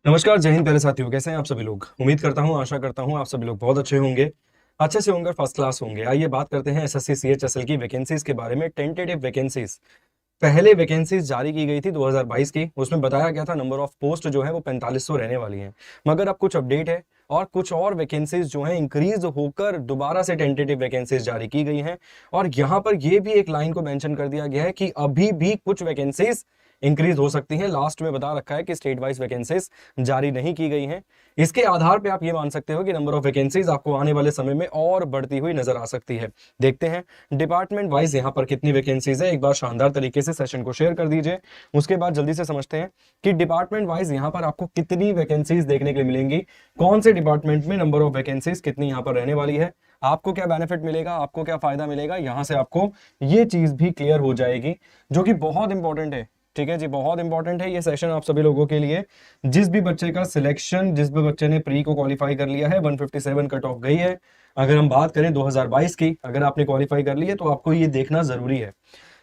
नमस्कार, जय हिंद प्यारे साथियों। कैसे हैं आप सभी लोग? उम्मीद करता हूं, आशा करता हूं आप सभी लोग बहुत अच्छे होंगे, अच्छे से होंगे, फर्स्ट क्लास होंगे। आइए बात करते हैं एसएससी सीएचएसएल की वैकेंसीज के बारे में। टेंटेटिव वैकेंसीज, पहले वैकेंसीज जारी की गई थी 2022 की, उसमें बताया गया था नंबर ऑफ पोस्ट जो है वो 4500 रहने वाली हैं। मगर अब कुछ अपडेट है और कुछ और वैकेंसीज जो हैं इंक्रीज होकर दोबारा से टेंटेटिव वैकेंसीज जारी की गई हैं। और यहाँ पर ये भी एक लाइन को मेंशन कर दिया गया है कि अभी भी कुछ वैकेंसीज इंक्रीज हो सकती हैं। लास्ट में बता रखा है कि स्टेट वाइज वैकेंसीज जारी नहीं की गई हैं। इसके आधार पे आप ये मान सकते हो कि नंबर ऑफ वैकेंसीज आपको आने वाले समय में और बढ़ती हुई नजर आ सकती है। देखते हैं डिपार्टमेंट वाइज यहाँ पर कितनी वैकेंसीज है। एक बार शानदार तरीके से सेशन को शेयर कर दीजिए, उसके बाद जल्दी से समझते हैं कि डिपार्टमेंट वाइज यहाँ पर आपको कितनी वैकेंसीज देखने के लिए मिलेंगी, कौन से डिपार्टमेंट में नंबर ऑफ वैकेंसीज कितनी यहाँ पर रहने वाली है, आपको क्या बेनिफिट मिलेगा, आपको क्या फायदा मिलेगा। यहां से आपको ये चीज भी क्लियर हो जाएगी, जो कि बहुत इंपॉर्टेंट है। ठीक है जी, बहुत इंपॉर्टेंट है ये सेशन आप सभी लोगों के लिए। जिस भी बच्चे का सिलेक्शन, जिस भी बच्चे ने प्री को क्वालिफाई कर लिया है, 157 कट ऑफ गई है। अगर हम बात करें 2022 की, अगर आपने क्वालिफाई कर ली है तो आपको ये देखना जरूरी है।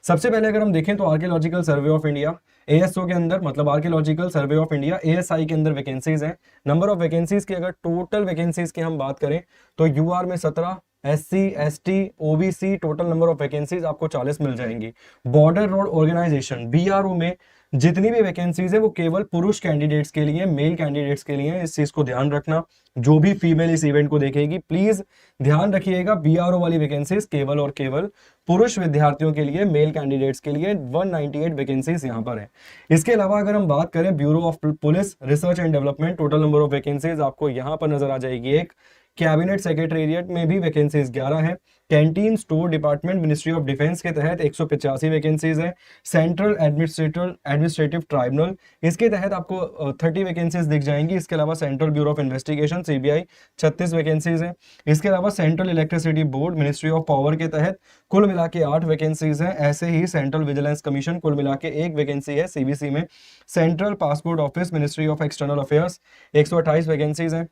सबसे पहले अगर हम देखें तो archaeological survey of India ASO के अंदर, मतलब archaeological survey of India ASI के अंदर वैकेंसीज हैं। नंबर ऑफ वैकेंसीज की अगर टोटल वैकेंसीज की हम बात करें तो यूआर में 17, SC ST OBC total number of vacancies आपको 40 मिल जाएंगी। बॉर्डर रोड ऑर्गेनाइजेशन बीआरओ में जितनी भी वैकेंसीज है वो केवल पुरुष कैंडिडेट्स के लिए, मेल कैंडिडेट्स के लिए। इस चीज को ध्यान रखना, जो भी फीमेल इस इवेंट को देखेगी प्लीज ध्यान रखिएगा, बीआरओ वाली वैकेंसीज केवल और केवल पुरुष विद्यार्थियों के लिए, मेल कैंडिडेट्स के लिए 198 वैकेंसीज यहाँ पर है। इसके अलावा अगर हम बात करें bureau of police research and development, total number of vacancies आपको यहाँ पर नजर आ जाएगी एक। कैबिनेट सेक्रेटेरिएट में भी वैकेंसीज 11 है। Canteen store department ministry of defence के तहत 185 वैकेंसीज है। सेंट्रल एडमिनिस्ट्रेटिव ट्राइब्यूनल, इसके तहत आपको 30 वैकेंसीज दिख जाएंगी। इसके अलावा central bureau of investigation CBI 36 vacancies है। इसके अलावा central electricity board ministry of power के तहत कुल मिला के 8 वैकेंसीज है। ऐसे ही सेंट्रल विजिलेंस कमीशन कुल मिला के 1 वैकेंसी है सीबीसी में। Central passport office ministry of external affairs 128 vacancies है।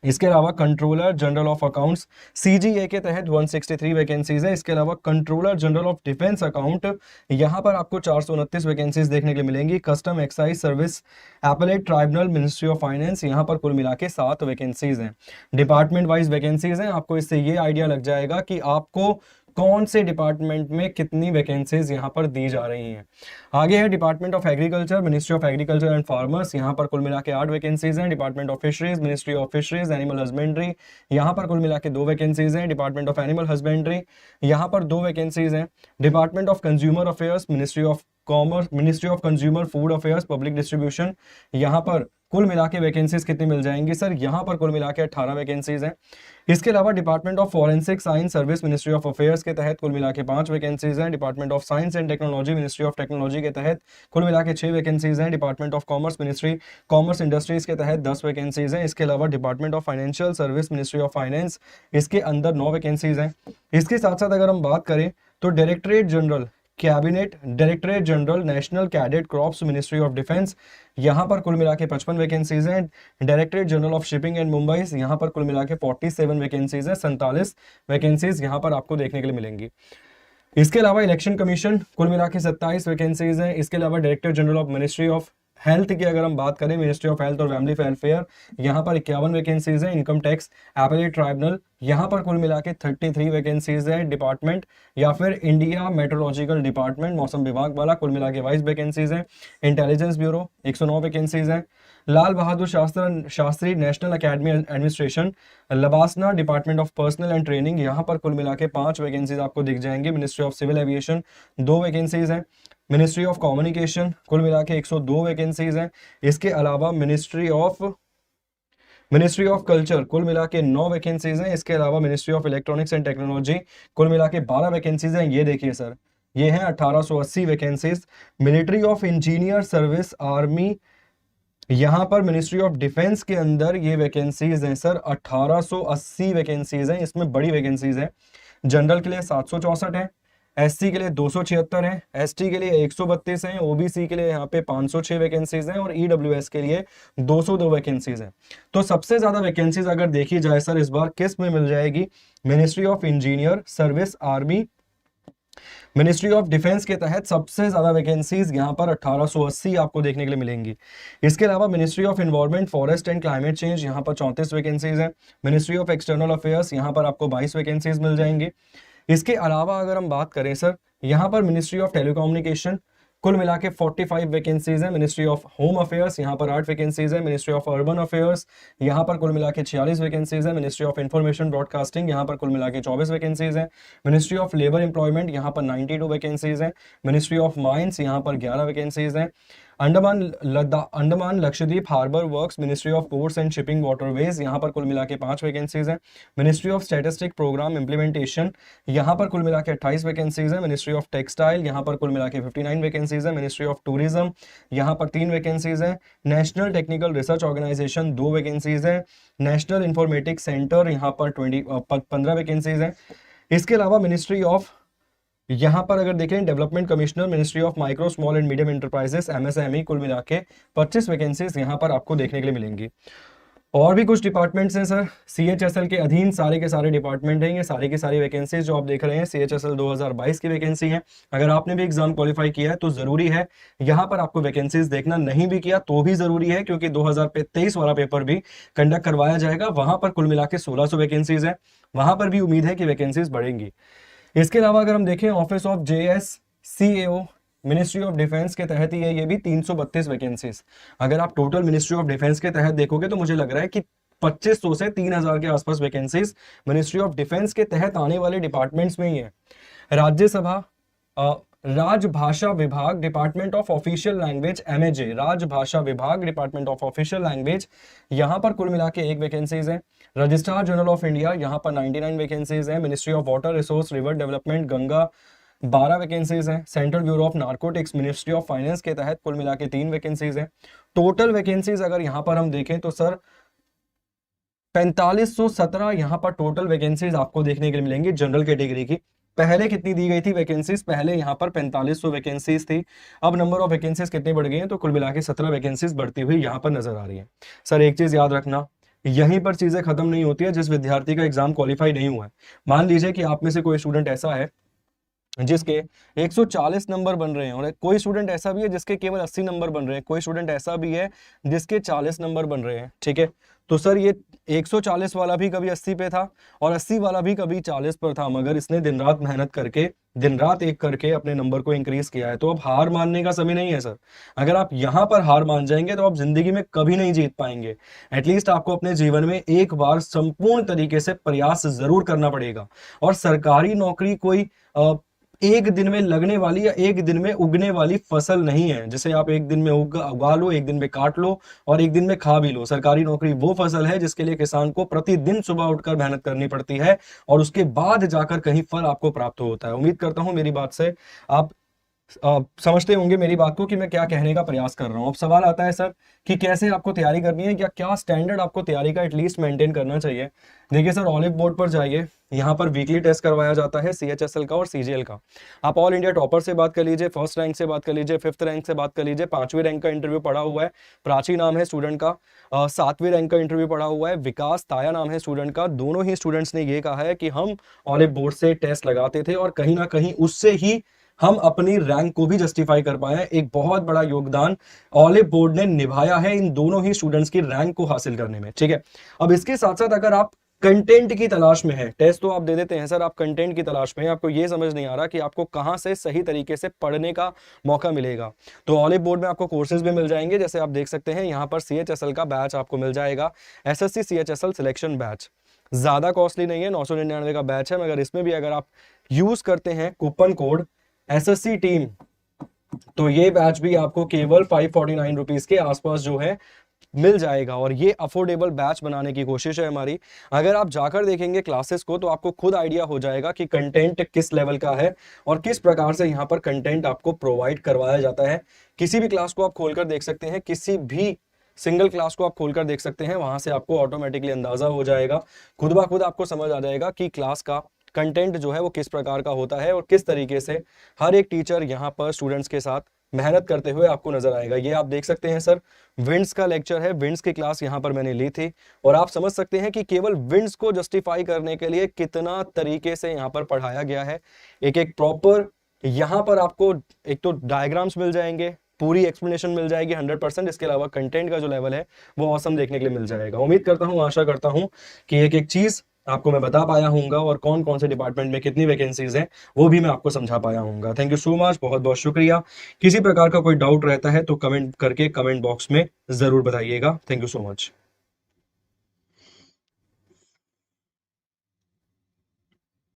इसके अलावा controller general of accounts CGA के तहत 163 वैकेंसीज है। इसके अलावा controller general of defence account, यहां पर आपको 429 वैकेंसीज देखने के लिए मिलेंगी। Custom excise service appellate tribunal ministry of finance, यहां पर कुल मिला के 7 वैकेंसीज हैं। डिपार्टमेंट वाइज वैकेंसीज हैं, आपको इससे ये आइडिया लग जाएगा कि आपको कौन से डिपार्टमेंट में कितनी वैकेंसीज यहाँ पर दी जा रही हैं। आगे है department of agriculture ministry of agriculture and farmers, यहाँ पर कुल मिला के 8 वैकेंसीज हैं। Department of fisheries ministry of fisheries animal husbandry, यहाँ पर कुल मिला के 2 वैकेंसीज हैं। डिपार्टमेंट ऑफ एनिमल हस्बेंड्री, यहाँ पर 2 वैकेंसीज हैं। Department of consumer affairs ministry of commerce ministry of consumer food affairs public distribution, यहाँ पर कुल मिला के वैकेंसीज कितनी मिल जाएंगी सर? यहाँ पर कुल मिला के 18 वैकेंसीज हैं। इसके अलावा department of forensic science service ministry of affairs के तहत कुल मिला के 5 वैकेंसीज हैं। Department of science and technology ministry of technology के तहत कुल मिला के 6 वैकेंसीज हैं। Department of commerce ministry commerce industries के तहत 10 वैकेंसीज हैं। इसके अलावा department of financial service ministry of finance, इसके अंदर 9 वैकेंसीज हैं। इसके साथ साथ अगर हम बात करें तो directorate general cabinet directorate general national cadet crops ministry of defence, यहाँ पर कुल मिला के 55 वैकेंसीज हैं। Directorate general of shipping and Mumbai, यहाँ पर कुल मिला के 47 वैकेंसीज हैं। 47 वैकेंसीज यहाँ पर आपको देखने के लिए मिलेंगी। इसके अलावा इलेक्शन कमीशन कुल मिला के 27 वैकेंसीज हैं। इसके अलावा director general of ministry of health की अगर हम बात करें, मिनिस्ट्री ऑफ हेल्थ और फैमिली वेलफेयर, यहाँ पर 51 वैकेंसीज है। इनकम टैक्स एपेलेट ट्राइब्यूनल, यहाँ पर कुल मिला के 33 वैकेंसीज है। डिपार्टमेंट या फिर इंडिया मेट्रोलॉजिकल डिपार्टमेंट मौसम विभाग वाला, कुल मिला के 22 वैकेंसीज है। इंटेलिजेंस ब्यूरो 109 वैकेंसीज है। Lal Bahadur Shastri national academy administration LBSNAA department of personnel and training, यहाँ पर कुल मिला के 5 वैकेंसीज आपको दिख जाएंगे। Ministry of civil aviation 2 vacancies हैं। मिनिस्ट्री ऑफ कम्युनिकेशन कुल मिला के 102 वैकेंसीज हैं। इसके अलावा मिनिस्ट्री ऑफ कल्चर कुल मिला के 9 वैकेंसीज हैं। इसके अलावा ministry of electronics and technology कुल मिला के 12 वैकेंसीज हैं। ये देखिए सर, ये हैं 1880 vacancies. Military of engineer service army, यहाँ पर मिनिस्ट्री ऑफ डिफेंस के अंदर ये वैकेंसीज हैं सर, 1880 वैकेंसीज हैं। इसमें बड़ी वैकेंसीज है। जनरल के लिए 764 है, एससी के लिए 276 है, एसटी के लिए 132 है, ओबीसी के लिए यहाँ पे 506 वैकेंसीज हैं और ईडब्ल्यूएस के लिए 202 वैकेंसीज हैं। तो सबसे ज्यादा वैकेंसीज अगर देखी जाए सर इस बार किस में मिल जाएगी? Ministry of engineer service army ministry of defence के तहत सबसे ज्यादा वैकेंसीज यहाँ पर 1880 आपको देखने के लिए मिलेंगी। इसके अलावा ministry of environment, forest and climate change, यहाँ पर 34 वैकेंसीज है। मिनिस्ट्री ऑफ एक्सटर्नल अफेयर्स, यहाँ पर आपको 22 वैकेंसीज मिल जाएंगी। इसके अलावा अगर हम बात करें सर, यहाँ पर मिनिस्ट्री ऑफ टेलीकम्युनिकेशन, कुल मिला के 45 वैकेंसीज है। मिनिस्ट्री ऑफ होम अफेयर्स, यहाँ पर 8 वैकेंसीज है। मिनिस्ट्री ऑफ अर्बन अफेयर्स, यहाँ पर कुल मिला के 46 वैकेंसीज है। मिनिस्ट्री ऑफ इंफॉर्मेशन ब्रॉडकास्टिंग, यहाँ पर कुल मिला के 24 वैकेंसीज है। मिनिस्ट्री ऑफ लेबर एम्प्लॉयमेंट, यहाँ पर 92 वैकेंसीज है। मिनिस्ट्री ऑफ माइंस, यहाँ पर 11 वैकेंसीज है। Andaman Lakshadweep harbour works, ministry of ports and shipping waterways, यहाँ पर कुल मिला के 5 वैकेंसीज है। Ministry of statistic programme implementation, यहाँ पर कुल मिला के 28 वैकेंसीज है। मिनिस्ट्री ऑफ टेक्सटाइल, यहाँ पर कुल मिला के 59 वैकेंसीज है। मिनिस्ट्री ऑफ टूरिज्म, यहाँ पर 3 वैकेंसीज है। National technical research organisation, 2 vacancies है। नेशनल इंफॉर्मेटिक्स सेंटर, यहाँ पर 15 वैकेंसीज है। इसके अलावा मिनिस्ट्री ऑफ, यहाँ पर अगर देखें development commissioner, ministry of micro small and medium enterprises, MSME, कुल मिला के 25 वैकेंसीज यहाँ पर आपको देखने के लिए मिलेंगी। और भी कुछ डिपार्टमेंट्स हैं सर, सीएचएसएल के अधीन सारे के सारे डिपार्टमेंट हैं। ये सारी की सारी वैकेंसीज जो आप देख रहे हैं सीएचएसएल 2022 की वैकेंसी है। अगर आपने भी एग्जाम क्वालिफाई किया है तो जरूरी है यहाँ पर आपको वैकेंसीज देखना, नहीं भी किया तो भी जरूरी है, क्योंकि 2023 वाला पेपर भी कंडक्ट करवाया जाएगा। वहां पर कुल मिला के 1600 वैकेंसीज है, वहां पर भी उम्मीद है कि वैकेंसीज बढ़ेंगी। इसके अलावा अगर हम देखें office of JSCAO, ministry of defence के तहत ही है, ये भी 332 वैकेंसीज। अगर आप टोटल मिनिस्ट्री ऑफ डिफेंस के तहत देखोगे तो मुझे लग रहा है कि 2500 से 3000 के आसपास वैकेंसीज मिनिस्ट्री ऑफ डिफेंस के तहत आने वाले डिपार्टमेंट्स में ही है। राज्यसभा राजभाषा विभाग, department of official language, MAJ, राजभाषा विभाग, डिपार्टमेंट ऑफ ऑफिशियल लैंग्वेज, यहाँ पर कुल मिला के 1 वैकेंसीज है। रजिस्ट्रार जनरल ऑफ इंडिया, यहाँ पर 99 वैकेंसीज है। Ministry of water resource river development, Ganga, 12 vacancies हैं। Central bureau of narcotics, ministry of finance के तहत कुल मिला के 3 वैकेंसीज हैं। टोटल वैकेंसीज अगर यहाँ पर हम देखें तो सर 4517 यहाँ पर टोटल वैकेंसीज आपको देखने के लिए मिलेंगी जनरल कैटेगरी की। पहले कितनी दी गई थी वैकेंसीज, पहले यहाँ पर 4500 वैकेंसीज थी। अब नंबर ऑफ वैकेंसीज कितनी बढ़ गई हैं, तो कुल मिला के 17 वैकेंसीज बढ़ती हुई यहाँ पर नजर आ रही है। सर एक चीज याद रखना, यहीं पर चीजें खत्म नहीं होती है जिस विद्यार्थी का एग्जाम क्वालिफाई नहीं हुआ है। मान लीजिए कि आप में से कोई स्टूडेंट ऐसा है जिसके 140 नंबर बन रहे हैं, और कोई स्टूडेंट ऐसा भी है जिसके केवल 80 नंबर बन रहे हैं, कोई स्टूडेंट ऐसा भी है जिसके 40 नंबर बन रहे हैं, ठीक है। तो सर ये 140 वाला भी कभी 80 पे था और 80 वाला भी कभी 40 पर था, मगर इसने दिन रात मेहनत करके, दिन रात एक करके अपने नंबर को इंक्रीज किया है। तो अब हार मानने का समय नहीं है सर। अगर आप यहाँ पर हार मान जाएंगे तो आप जिंदगी में कभी नहीं जीत पाएंगे। एटलीस्ट आपको अपने जीवन में एक बार संपूर्ण तरीके से प्रयास जरूर करना पड़ेगा। और सरकारी नौकरी कोई एक दिन में लगने वाली या एक दिन में उगने वाली फसल नहीं है, जिसे आप एक दिन में उगा लो, एक दिन में काट लो और एक दिन में खा भी लो। सरकारी नौकरी वो फसल है जिसके लिए किसान को प्रतिदिन सुबह उठकर मेहनत करनी पड़ती है और उसके बाद जाकर कहीं फल आपको प्राप्त होता है। उम्मीद करता हूं मेरी बात से आप समझते होंगे मेरी बात को कि मैं क्या कहने का प्रयास कर रहा हूं। अब सवाल आता है सर कि कैसे आपको तैयारी करनी है, या क्या स्टैंडर्ड आपको तैयारी का एटलीस्ट मेंटेन करना चाहिए। देखिए सर, ऑलिव बोर्ड पर जाइए, यहाँ पर वीकली टेस्ट करवाया जाता है सीएचएसएल का और सीजीएल का। आप ऑल इंडिया टॉपर से बात कर लीजिए, फर्स्ट रैंक से बात कर लीजिए, 5th रैंक से बात कर लीजिए, 5वीं रैंक का इंटरव्यू पड़ा हुआ है, प्राची नाम है स्टूडेंट का। 7वीं रैंक का इंटरव्यू पड़ा हुआ है, विकास ताया नाम है स्टूडेंट का। दोनों ही स्टूडेंट्स ने ये कहा है कि हम ऑलिव बोर्ड से टेस्ट लगाते थे और कहीं ना कहीं उससे ही हम अपनी रैंक को भी जस्टिफाई कर पाए हैं। एक बहुत बड़ा योगदान ऑलिव बोर्ड ने निभाया है इन दोनों ही स्टूडेंट्स की रैंक को हासिल करने में, ठीक है। अब इसके साथ साथ अगर आप कंटेंट की तलाश में है, टेस्ट तो आप दे देते हैं सर, आप कंटेंट की तलाश में है, आपको ये समझ नहीं आ रहा कि आपको कहां से सही तरीके से पढ़ने का मौका मिलेगा, तो ऑलिव बोर्ड में आपको कोर्सेज भी मिल जाएंगे। जैसे आप देख सकते हैं यहाँ पर सीएचएसएल का बैच आपको मिल जाएगा, एसएससी सीएचएसएल सिलेक्शन बैच। ज्यादा कॉस्टली नहीं है, 999 का बैच है, मगर इसमें भी अगर आप यूज करते हैं कूपन कोड एसएससी टीम तो ये बैच भी आपको केवल 549 रुपीज के आसपास जो है मिल जाएगा। और ये अफोर्डेबल बैच बनाने की कोशिश है हमारी। अगर आप जाकर देखेंगे क्लासेस को तो आपको खुद आइडिया हो जाएगा कि कंटेंट किस लेवल का है और किस प्रकार से यहाँ पर कंटेंट आपको प्रोवाइड करवाया जाता है। किसी भी क्लास को आप खोलकर देख सकते हैं, किसी भी सिंगल क्लास को आप खोलकर देख सकते हैं, वहां से आपको ऑटोमेटिकली अंदाजा हो जाएगा, खुद ब खुद आपको समझ आ जाएगा कि क्लास का कंटेंट जो है वो किस प्रकार का होता है और किस तरीके से हर एक टीचर यहाँ पर स्टूडेंट्स के साथ मेहनत करते हुए आपको नजर आएगा। ये आप देख सकते हैं सर, विंड्स का लेक्चर है, विंड्स की क्लास यहाँ पर मैंने ली थी, और आप समझ सकते हैं कि केवल विंड्स को जस्टिफाई करने के लिए कितना तरीके से यहाँ पर पढ़ाया गया है। एक एक प्रॉपर यहाँ पर आपको एक तो डायग्राम्स मिल जाएंगे, पूरी एक्सप्लेनेशन मिल जाएगी 100%। इसके अलावा कंटेंट का जो लेवल है वो औसम देखने के लिए मिल जाएगा। उम्मीद करता हूँ, आशा करता हूँ कि एक एक चीज आपको मैं बता पाया हूँगा, और कौन कौन से डिपार्टमेंट में कितनी वैकेंसीज हैं वो भी मैं आपको समझा पाया हूँगा। थैंक यू सो मच, बहुत बहुत शुक्रिया। किसी प्रकार का कोई डाउट रहता है तो कमेंट करके कमेंट बॉक्स में जरूर बताइएगा। Thank you so much.